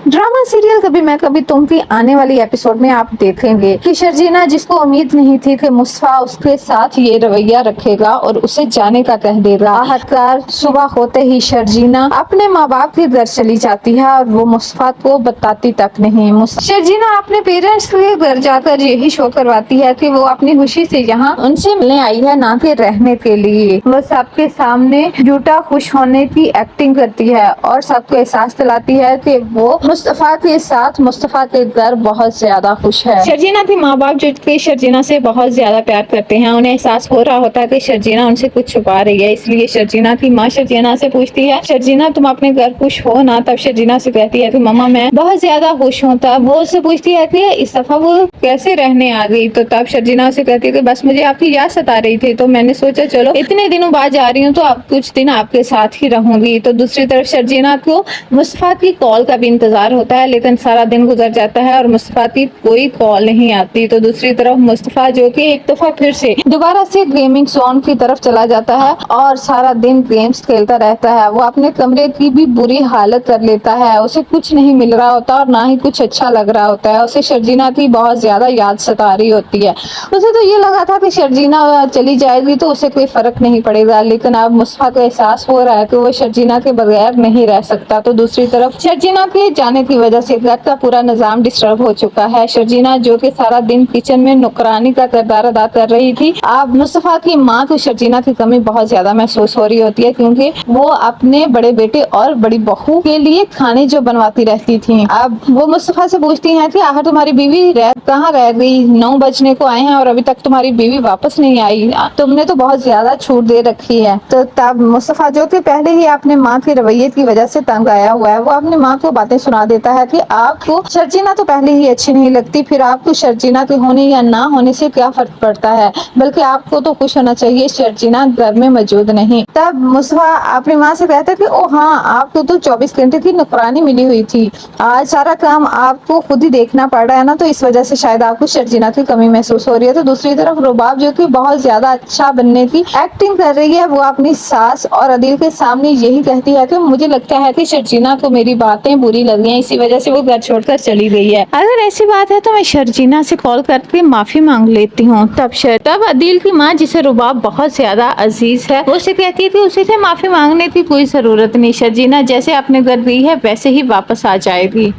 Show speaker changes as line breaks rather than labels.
Drama serial कभी मैं कभी तुम की आने वाली एपिसोड में आप देखेंगे कि शर्जीना, जिसको उम्मीद नहीं थी कि मुस्तफा उसके साथ ये रवैया रखेगा और उसे जाने का कह देगा, आखिरकार सुबह होते ही शर्जीना अपने माँ बाप के घर चली जाती है और वो मुस्तफा को बताती तक नहीं। शर्जीना अपने पेरेंट्स के घर जाकर यही शो करवाती है कि वो अपनी खुशी से यहाँ उनसे मिलने आई है, ना कि रहने के लिए। वो सबके सामने झूठा खुश होने की एक्टिंग करती है और सबको एहसास दिलाती है कि वो मुस्तफा के साथ मुस्तफा के घर बहुत ज्यादा खुश है। शर्जीना के माँ बाप जो कि शर्जीना से बहुत ज्यादा प्यार करते हैं, उन्हें एहसास हो रहा होता है कि शर्जीना उनसे कुछ छुपा रही है, इसलिए शर्जीना की माँ शर्जीना से पूछती है, शर्जीना तुम अपने घर खुश हो ना? तब शर्जीना से कहती है कि मम्मा मैं बहुत ज्यादा खुश हूँ। तब वो उससे पूछती है कि इस दफा वो कैसे रहने आ गई? तो तब शर्जीना से कहती है कि बस मुझे आपकी याद सता रही थी, तो मैंने सोचा चलो इतने दिनों बाद जा रही हूँ तो अब कुछ दिन आपके साथ ही रहूंगी। तो दूसरी तरफ शर्जीना को मुस्तफा की कॉल का भी इंतजार होता है, लेकिन सारा दिन गुजर जाता है और मुस्तफा की कोई कॉल नहीं आती। तो दूसरी तरफ मुस्तफा जो कि एक दफा फिर से दोबारा से गेमिंग जोन की तरफ चला जाता है और सारा दिन गेम्स खेलता रहता है। वो अपने कमरे की भी बुरी हालत कर लेता है, उसे कुछ नहीं मिल रहा होता और ना ही कुछ अच्छा लग रहा होता है। उसे शर्जीना की बहुत ज्यादा याद सता रही होती है। उसे तो ये लगा था कि शर्जीना चली जाएगी तो उसे कोई फर्क नहीं पड़ेगा, लेकिन अब मुस्तफा को एहसास हो रहा है कि वो शर्जीना के बगैर नहीं रह सकता। तो दूसरी तरफ शर्जीना के जाने की वजह से घर का पूरा निजाम डिस्टर्ब हो चुका है। शर्जीना जो कि सारा दिन किचन में नौकरानी का किरदार अदा कर रही थी, अब मुस्तफा की माँ को शर्जीना की कमी बहुत ज्यादा महसूस हो रही होती है, क्योंकि वो अपने बड़े बेटे और बड़ी बहू के लिए खाने जो बनवाती रहती थी। अब वो मुस्तफा से पूछती है कि आखिर तुम्हारी बीवी कहाँ रह गई? 9 बजने को आए हैं और अभी तक तुम्हारी बीवी वापस नहीं आई, तुमने तो बहुत ज्यादा छूट दे रखी है। तो तब मुस्तफा जो कि पहले ही अपने माँ के रवैये की वजह से तंग आया हुआ है, वो अपनी माँ को बातें सुना देता है कि आपको शर्जीना तो पहले ही अच्छी नहीं लगती, फिर आपको शर्जीना के होने या ना होने से क्या फर्क पड़ता है, बल्कि आपको तो खुश होना चाहिए शर्जीना घर में मौजूद नहीं। तब मुस्तफा अपनी माँ से कहता है कि ओ हाँ, आपको तो 24 घंटे की नौकरानी मिली हुई थी, आज सारा काम आपको खुद ही देखना पड़ रहा है ना, तो इस वजह से शायद आपको शर्जीना की कमी महसूस हो रही है। तो दूसरी तरफ रुबाब जो कि बहुत ज्यादा अच्छा बनने की एक्टिंग कर रही है, वो अपनी सास और अदिल के सामने यही कहती है कि मुझे लगता है कि शर्जीना को मेरी बातें बुरी लगी हैं, इसी वजह से वो घर छोड़कर चली गई है। अगर ऐसी बात है तो मैं शर्जीना से कॉल करके माफी मांग लेती हूँ। तब अदिल की माँ, जिसे रुबाब बहुत ज्यादा अजीज है, वो उसे कहती है कि उसे से माफी मांगने की कोई जरूरत नहीं, शर्जीना जैसे अपने घर गई है वैसे ही वापस आ जाएगी।